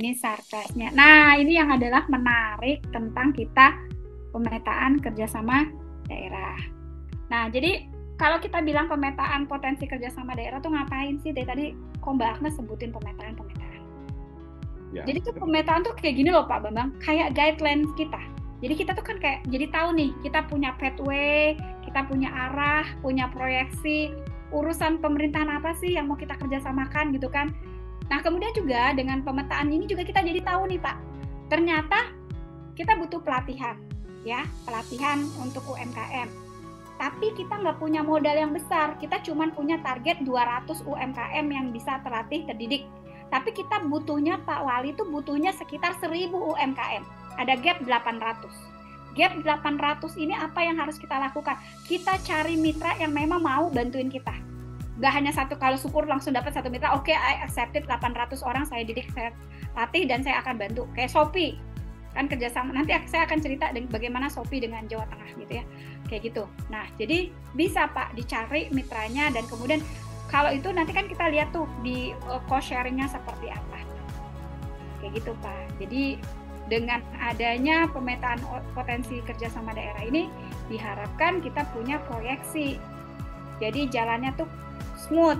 ini sarkasnya. Nah, ini yang adalah menarik tentang kita pemetaan kerjasama daerah. Nah, jadi kalau kita bilang pemetaan potensi kerjasama daerah tuh ngapain sih? Dari tadi kok Mbak Agnes sebutin pemetaan. Ya. Jadi tuh pemetaan tuh kayak gini loh Pak Bambang, kayak guidelines kita. Jadi kita tuh kan kayak jadi tahu nih, kita punya pathway, kita punya arah, punya proyeksi, urusan pemerintahan apa sih yang mau kita kerjasamakan gitu kan. Nah kemudian juga dengan pemetaan ini juga kita jadi tahu nih Pak, ternyata kita butuh pelatihan, ya pelatihan untuk UMKM. Tapi kita nggak punya modal yang besar, kita cuma punya target 200 UMKM yang bisa terlatih, terdidik. Tapi kita butuhnya Pak Wali itu butuhnya sekitar 1000 UMKM. Ada gap 800. Gap 800 ini apa yang harus kita lakukan? Kita cari mitra yang memang mau bantuin kita. Gak hanya satu, kalau syukur langsung dapat satu mitra, oke, I accepted 800 orang saya didik, saya latih dan saya akan bantu. Kayak Shopee, kan kerjasama, nanti saya akan cerita bagaimana Shopee dengan Jawa Tengah gitu ya. Kayak gitu. Nah, jadi bisa Pak dicari mitranya dan kemudian kalau itu nanti kan kita lihat tuh di cost sharing-nya seperti apa. Kayak gitu Pak. Jadi dengan adanya pemetaan potensi kerjasama daerah ini diharapkan kita punya proyeksi. Jadi jalannya tuh smooth.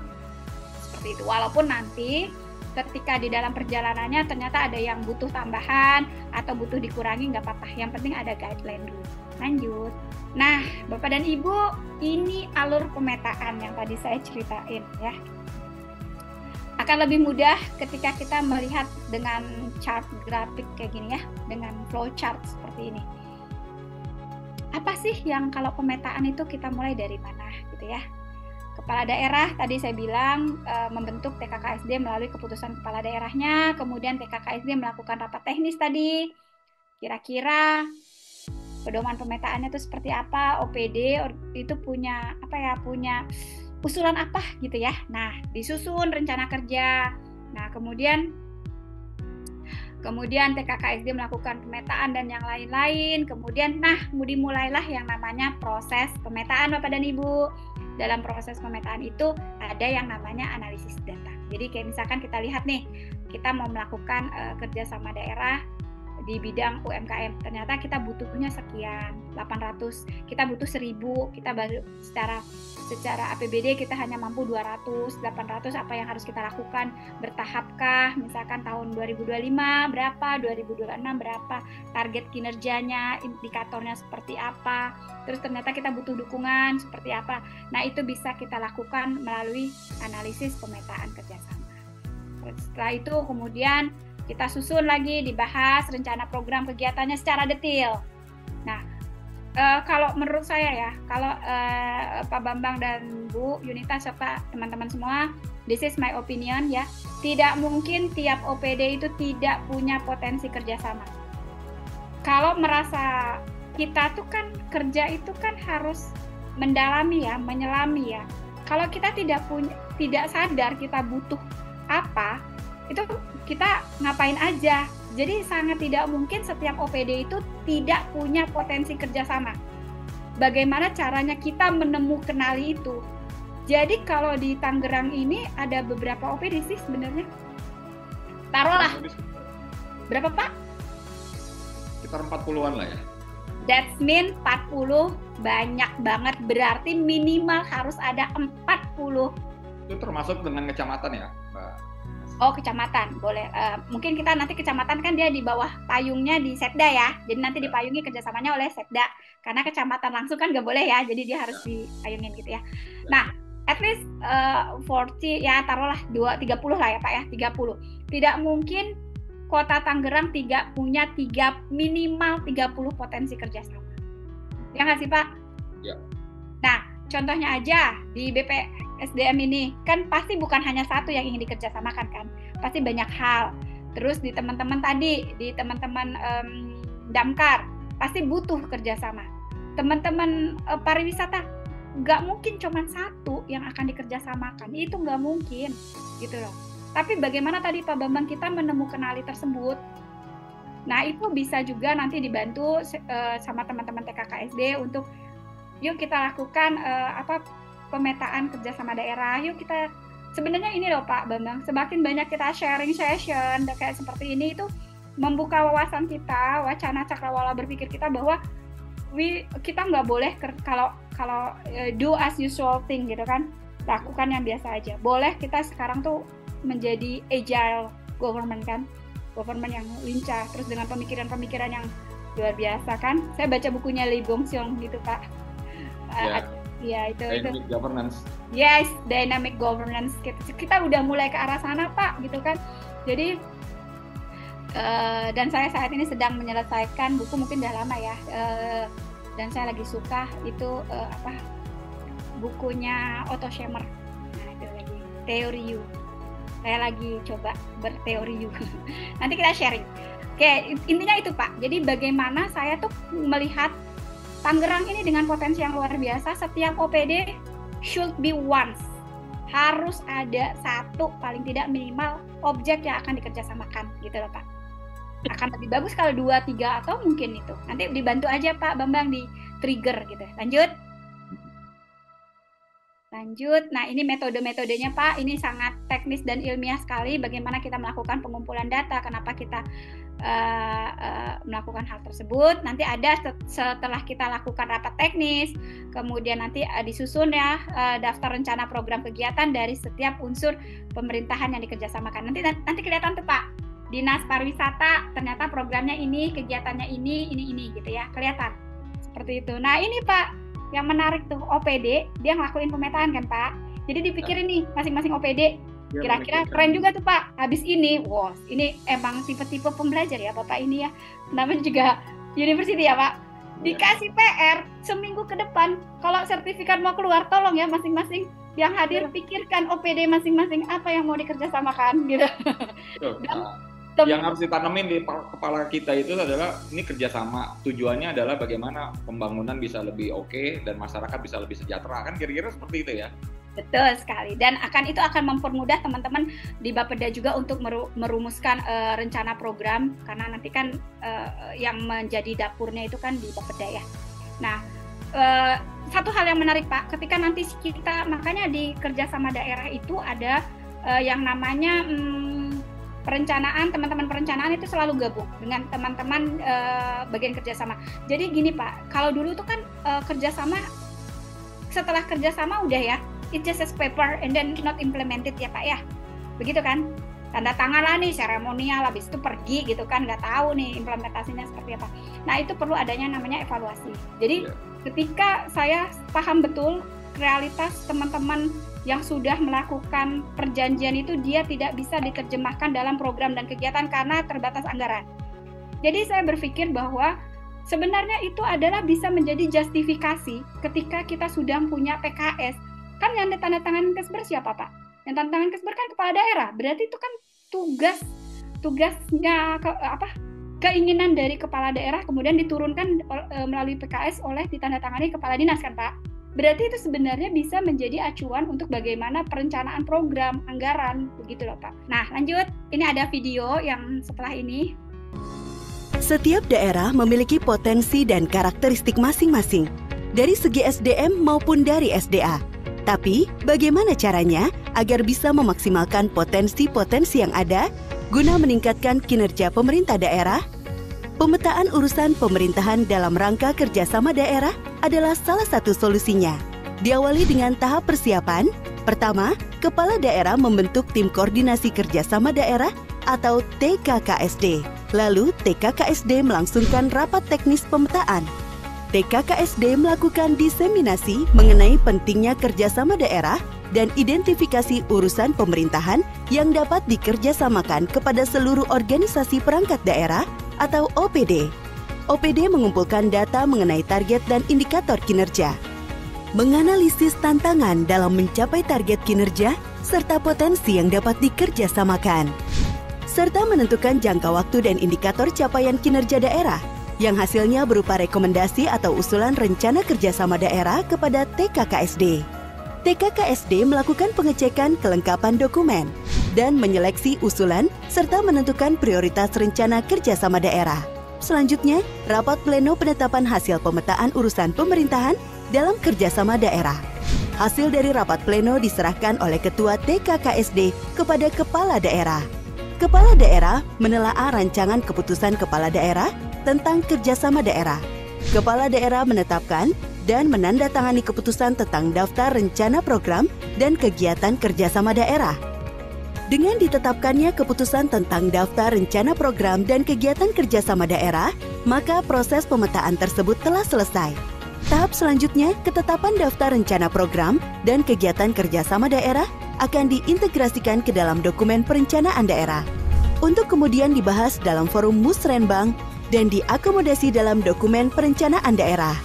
Seperti itu. Walaupun nanti ketika di dalam perjalanannya ternyata ada yang butuh tambahan atau butuh dikurangi nggak apa-apa. Yang penting ada guideline dulu. Lanjut. Nah, Bapak dan Ibu, ini alur pemetaan yang tadi saya ceritain ya. Akan lebih mudah ketika kita melihat dengan chart grafik kayak gini ya, dengan flow chart seperti ini. Apa sih yang kalau pemetaan itu kita mulai dari mana gitu ya? Kepala daerah tadi saya bilang membentuk TKKSD melalui keputusan kepala daerahnya, kemudian TKKSD melakukan rapat teknis tadi. Kira-kira pedoman pemetaannya itu seperti apa, OPD itu punya apa ya, punya usulan apa gitu ya. Nah, disusun rencana kerja. Nah, kemudian TKKSD melakukan pemetaan dan yang lain-lain. Kemudian dimulailah yang namanya proses pemetaan Bapak dan Ibu. Dalam proses pemetaan itu ada yang namanya analisis data. Jadi kayak misalkan kita lihat nih, kita mau melakukan kerja sama daerah di bidang UMKM, ternyata kita butuhnya sekian, 800, kita butuh 1000, kita baru secara APBD kita hanya mampu 200, 800 apa yang harus kita lakukan, bertahapkah, misalkan tahun 2025 berapa, 2026 berapa, target kinerjanya, indikatornya seperti apa, terus ternyata kita butuh dukungan seperti apa. Nah itu bisa kita lakukan melalui analisis pemetaan kerjasama. Setelah itu kemudian kita susun lagi, dibahas rencana program kegiatannya secara detail. Nah, kalau menurut saya ya, kalau Pak Bambang dan Bu Yunita serta teman-teman semua, this is my opinion ya, tidak mungkin tiap OPD itu tidak punya potensi kerjasama. Kalau merasa kita tuh kan kerja itu kan harus mendalami ya, menyelami ya. Kalau kita tidak sadar kita butuh apa, itu kita ngapain aja. Jadi sangat tidak mungkin setiap OPD itu tidak punya potensi kerjasama. Bagaimana caranya kita menemukan itu? Jadi kalau di Tangerang ini ada beberapa OPD sih sebenarnya. Taruhlah. Berapa Pak? Sekitar 40-an lah ya. That mean 40 banyak banget. Berarti minimal harus ada 40. Itu termasuk dengan kecamatan ya Mbak? Oh, kecamatan, boleh. Mungkin kita nanti kecamatan kan dia di bawah payungnya di Setda ya. Jadi nanti dipayungi kerjasamanya oleh Setda. Karena kecamatan langsung kan nggak boleh ya. Jadi dia harus dipayungin gitu ya. Nah, at least 40 ya taruhlah 30 lah ya Pak ya, 30. Tidak mungkin Kota Tangerang punya minimal 30 potensi kerjasama. Ya nggak sih Pak? Ya. Nah, contohnya aja di BPSDM ini kan pasti bukan hanya satu yang ingin dikerjasamakan kan, pasti banyak hal. Terus di teman-teman damkar pasti butuh kerjasama. Teman-teman pariwisata nggak mungkin cuma satu yang akan dikerjasamakan, itu nggak mungkin gitu loh. Tapi bagaimana tadi Pak Bambang kita menemukan hal tersebut? Nah itu bisa juga nanti dibantu sama teman-teman TKKSD untuk yuk kita lakukan pemetaan kerjasama daerah, yuk kita sebenarnya ini loh Pak Bambang, semakin banyak kita sharing session kayak seperti ini itu membuka wawasan kita, wacana cakrawala berpikir kita bahwa kita nggak boleh kalau do as usual thing gitu kan, lakukan yang biasa aja. Boleh kita sekarang tuh menjadi agile government kan, government yang lincah, terus dengan pemikiran-pemikiran yang luar biasa kan. Saya baca bukunya Lee Gong Seong gitu Pak. Ya itu dynamic governance. Yes, dynamic governance. Kita udah mulai ke arah sana Pak gitu kan. Jadi dan saya saat ini sedang menyelesaikan buku, mungkin udah lama ya, dan saya lagi suka itu bukunya Otto Scharmer. Nah itu lagi Theory U. Saya lagi coba berteori U. Nanti kita sharing. Oke, intinya itu Pak. Jadi bagaimana saya tuh melihat Tangerang ini dengan potensi yang luar biasa. Setiap OPD should be once. Harus ada satu, paling tidak minimal objek yang akan dikerjasamakan gitu loh Pak. Akan lebih bagus kalau 2, 3 atau mungkin itu. Nanti dibantu aja Pak Bambang di trigger gitu. Lanjut. Nah ini metode-metodenya Pak. Ini sangat teknis dan ilmiah sekali. Bagaimana kita melakukan pengumpulan data. Kenapa kita melakukan hal tersebut. Nanti ada setelah kita lakukan rapat teknis, kemudian nanti disusun ya daftar rencana program kegiatan dari setiap unsur pemerintahan yang dikerjasamakan. Nanti kelihatan tuh Pak, Dinas Pariwisata ternyata programnya ini, kegiatannya ini gitu ya, kelihatan seperti itu. Nah ini Pak yang menarik tuh, OPD dia ngelakuin pemetaan kan Pak. Jadi dipikirin nih masing-masing OPD kira-kira keren juga tuh Pak. Habis ini, ini emang tipe-tipe pembelajar ya Bapak ini ya. Namanya juga university ya Pak. Dikasih PR seminggu ke depan. Kalau sertifikat mau keluar, tolong ya masing-masing yang hadir pikirkan OPD masing-masing apa yang mau dikerjasamakan gitu. Yang harus ditanamin di kepala kita itu adalah ini kerjasama. Tujuannya adalah bagaimana pembangunan bisa lebih oke dan masyarakat bisa lebih sejahtera, kan kira-kira seperti itu ya. Betul sekali, dan itu akan mempermudah teman-teman di Bapeda juga untuk merumuskan rencana program, karena nanti kan yang menjadi dapurnya itu kan di Bapeda ya. Nah, satu hal yang menarik Pak, ketika nanti kita, makanya di kerjasama daerah itu ada yang namanya perencanaan, teman-teman perencanaan itu selalu gabung dengan teman-teman bagian kerjasama. Jadi gini Pak, kalau dulu tuh kan kerjasama, setelah kerjasama udah ya, it just a paper and then not implemented ya Pak ya, begitu kan, tanda tangan lah nih seremonial, habis itu pergi gitu kan, nggak tahu nih implementasinya seperti apa. Nah itu perlu adanya namanya evaluasi. Jadi ketika saya paham betul realitas teman-teman yang sudah melakukan perjanjian itu, dia tidak bisa diterjemahkan dalam program dan kegiatan karena terbatas anggaran. Jadi saya berpikir bahwa sebenarnya itu adalah bisa menjadi justifikasi ketika kita sudah punya PKS. Kan yang tanda tangan Kesber siapa Pak? Yang tanda tangan Kesber kan kepala daerah. Berarti itu kan tugasnya keinginan dari kepala daerah kemudian diturunkan melalui PKS oleh ditandatangani kepala dinas kan Pak? Berarti itu sebenarnya bisa menjadi acuan untuk bagaimana perencanaan program, anggaran, begitu loh Pak. Nah lanjut, ini ada video yang setelah ini. Setiap daerah memiliki potensi dan karakteristik masing-masing, dari segi SDM maupun dari SDA. Tapi, bagaimana caranya agar bisa memaksimalkan potensi-potensi yang ada guna meningkatkan kinerja pemerintah daerah? Pemetaan urusan pemerintahan dalam rangka kerjasama daerah adalah salah satu solusinya. Diawali dengan tahap persiapan. Pertama, kepala daerah membentuk tim koordinasi kerjasama daerah atau TKKSD. Lalu, TKKSD melangsungkan rapat teknis pemetaan. TKKSD melakukan diseminasi mengenai pentingnya kerjasama daerah dan identifikasi urusan pemerintahan yang dapat dikerjasamakan kepada seluruh organisasi perangkat daerah atau OPD. OPD mengumpulkan data mengenai target dan indikator kinerja, menganalisis tantangan dalam mencapai target kinerja serta potensi yang dapat dikerjasamakan, serta menentukan jangka waktu dan indikator capaian kinerja daerah yang hasilnya berupa rekomendasi atau usulan rencana kerjasama daerah kepada TKKSD. TKKSD melakukan pengecekan kelengkapan dokumen dan menyeleksi usulan serta menentukan prioritas rencana kerjasama daerah. Selanjutnya, rapat pleno penetapan hasil pemetaan urusan pemerintahan dalam kerjasama daerah. Hasil dari rapat pleno diserahkan oleh Ketua TKKSD kepada Kepala Daerah. Kepala Daerah menelaah rancangan keputusan Kepala Daerah tentang kerjasama daerah. Kepala Daerah menetapkan dan menandatangani keputusan tentang daftar rencana program dan kegiatan kerjasama daerah. Dengan ditetapkannya keputusan tentang daftar rencana program dan kegiatan kerjasama daerah, maka proses pemetaan tersebut telah selesai. Tahap selanjutnya, ketetapan daftar rencana program dan kegiatan kerjasama daerah akan diintegrasikan ke dalam dokumen perencanaan daerah untuk kemudian dibahas dalam forum musrenbang dan diakomodasi dalam dokumen perencanaan daerah.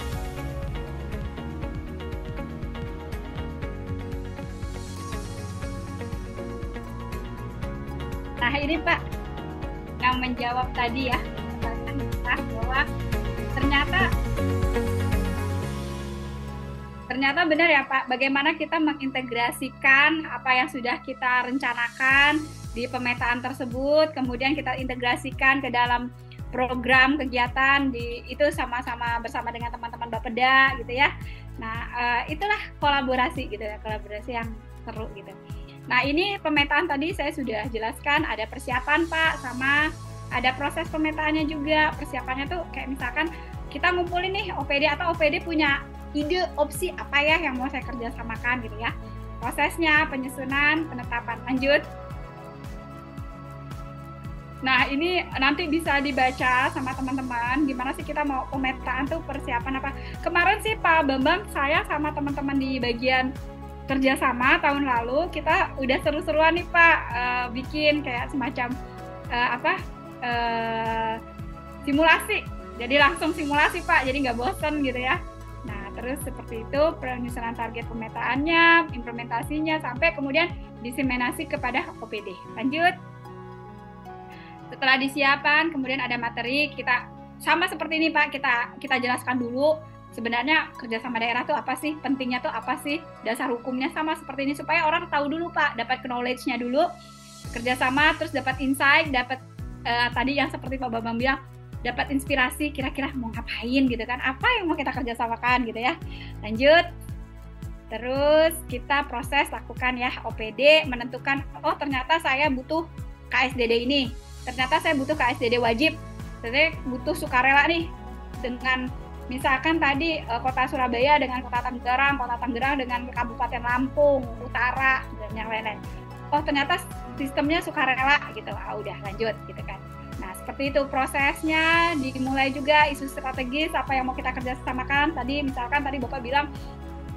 Nah ini Pak, yang menjawab tadi ya, bahwa ternyata benar ya Pak, bagaimana kita mengintegrasikan apa yang sudah kita rencanakan di pemetaan tersebut, kemudian kita integrasikan ke dalam program kegiatan itu sama-sama bersama dengan teman-teman Bapeda gitu ya. Nah itulah kolaborasi gitu ya, kolaborasi yang seru gitu. Nah ini pemetaan tadi saya sudah jelaskan, ada persiapan Pak, sama ada proses pemetaannya juga. Persiapannya tuh kayak misalkan kita ngumpulin nih OPD atau OPD punya ide opsi apa ya yang mau saya kerjasamakan gitu ya. Prosesnya, penyusunan, penetapan. Lanjut. Nah ini nanti bisa dibaca sama teman-teman gimana sih kita mau pemetaan tuh persiapan apa. Kemarin sih Pak Bambang, saya sama teman-teman di bagian kerjasama tahun lalu kita udah seru-seruan nih Pak, bikin kayak semacam simulasi. Jadi langsung simulasi Pak, jadi nggak bosan gitu ya. Nah, terus seperti itu penyusunan target pemetaannya, implementasinya, sampai kemudian diseminasi kepada OPD. Lanjut. Setelah disiapkan, kemudian ada materi, kita sama seperti ini Pak, kita jelaskan dulu sebenarnya kerjasama daerah tuh apa sih, pentingnya tuh apa sih, dasar hukumnya sama seperti ini, supaya orang tahu dulu Pak, dapat knowledge-nya dulu, kerjasama, terus dapat insight, dapat tadi yang seperti Pak Bambang bilang, dapat inspirasi kira-kira mau ngapain gitu kan, apa yang mau kita kerjasamakan gitu ya. Lanjut, terus kita proses lakukan ya OPD, menentukan oh ternyata saya butuh KSDD ini, ternyata saya butuh KSDD wajib, ternyata butuh sukarela nih dengan misalkan tadi kota Surabaya dengan kota Tangerang dengan Kabupaten Lampung Utara dan yang lain-lain. Oh ternyata sistemnya sukarela gitu, udah lanjut gitu kan. Nah, seperti itu prosesnya, dimulai juga isu strategis, apa yang mau kita kerjasamakan. Tadi misalkan tadi Bapak bilang,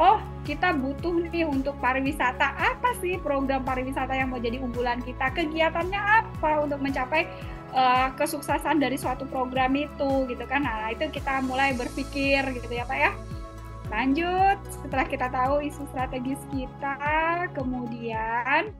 oh kita butuh nih untuk pariwisata, apa sih program pariwisata yang mau jadi unggulan kita, kegiatannya apa untuk mencapai kesuksesan dari suatu program itu gitu kan. Nah, itu kita mulai berpikir gitu ya Pak ya. Lanjut, setelah kita tahu isu strategis kita, kemudian